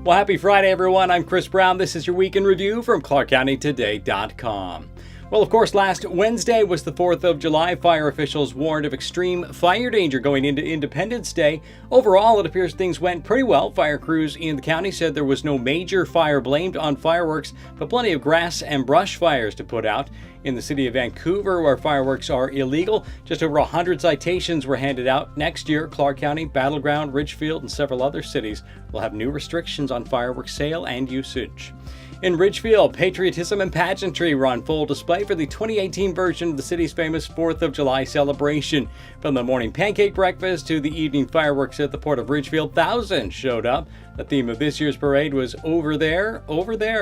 Well, happy Friday, everyone. I'm Chris Brown. This is your Week in Review from ClarkCountyToday.com. Well, of course, last Wednesday was the 4th of July. Fire officials warned of extreme fire danger going into Independence Day. Overall, it appears things went pretty well. Fire crews in the county said there was no major fire blamed on fireworks, but plenty of grass and brush fires to put out. In the city of Vancouver, where fireworks are illegal, just over 100 citations were handed out. Next year, Clark County, Battleground, Ridgefield, and several other cities will have new restrictions on fireworks sale and usage. In Ridgefield, patriotism and pageantry were on full display for the 2018 version of the city's famous 4th of July celebration. From the morning pancake breakfast to the evening fireworks at the Port of Ridgefield, thousands showed up. The theme of this year's parade was Over There,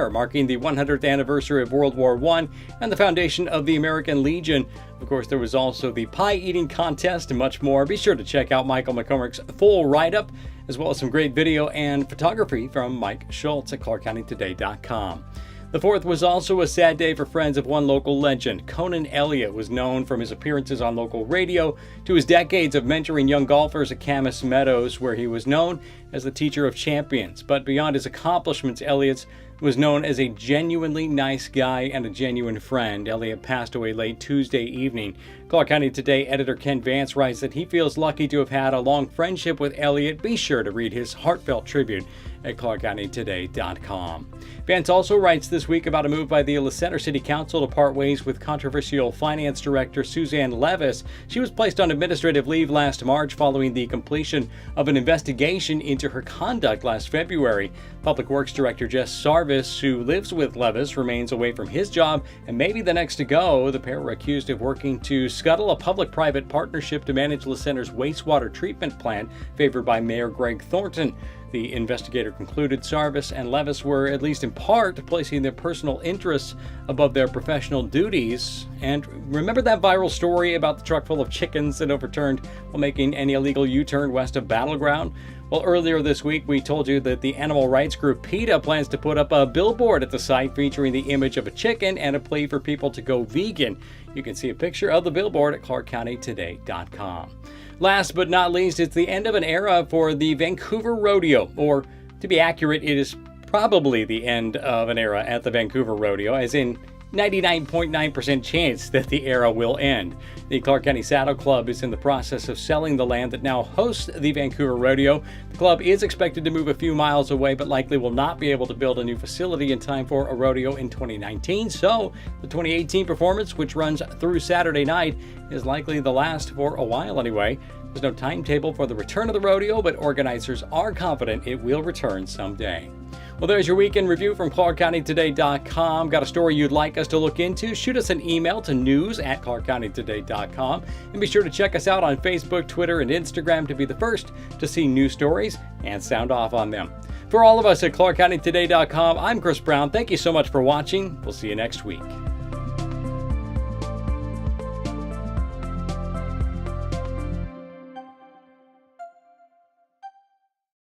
marking the 100th anniversary of World War I and the foundation of the American Legion. Of course, there was also the pie eating contest and much more. Be sure to check out Michael McCormick's full write-up, as well as some great video and photography from Mike Schwartz at ClarkCountyToday.com. The 4th was also a sad day for friends of one local legend. Conan Elliott was known from his appearances on local radio to his decades of mentoring young golfers at Camas Meadows, where he was known as the teacher of champions. But beyond his accomplishments, Elliott was known as a genuinely nice guy and a genuine friend. Elliott passed away late Tuesday evening. Clark County Today editor Ken Vance writes that he feels lucky to have had a long friendship with Elliott. Be sure to read his heartfelt tribute at ClarkCountyToday.com. Vance also writes this week about a move by the La Center City Council to part ways with controversial finance director Suzanne Levis. She was placed on administrative leave last March following the completion of an investigation into her conduct last February. Public Works Director Jess Sarvis, who lives with Levis, remains away from his job and may be the next to go. The pair were accused of working to scuttle a public-private partnership to manage La Center's wastewater treatment plant favored by Mayor Greg Thornton. The investigator concluded Sarvis and Levis were, at least in part, placing their personal interests above their professional duties. And remember that viral story about the truck full of chickens that overturned while making an illegal U-turn west of Battleground? Well, earlier this week, we told you that the animal rights group PETA plans to put up a billboard at the site featuring the image of a chicken and a plea for people to go vegan. You can see a picture of the billboard at ClarkCountyToday.com. Last but not least, it's the end of an era for the Vancouver Rodeo, or to be accurate, it is probably the end of an era at the Vancouver Rodeo, as in 99.9% chance that the era will end. The Clark County Saddle Club is in the process of selling the land that now hosts the Vancouver Rodeo. The club is expected to move a few miles away, but likely will not be able to build a new facility in time for a rodeo in 2019. So the 2018 performance, which runs through Saturday night, is likely the last for a while anyway. There's no timetable for the return of the rodeo, but organizers are confident it will return someday. Well, there's your weekend review from ClarkCountyToday.com. Got a story you'd like us to look into? Shoot us an email to news@ClarkCountyToday.com. And be sure to check us out on Facebook, Twitter, and Instagram to be the first to see new stories and sound off on them. For all of us at ClarkCountyToday.com, I'm Chris Brown. Thank you so much for watching. We'll see you next week.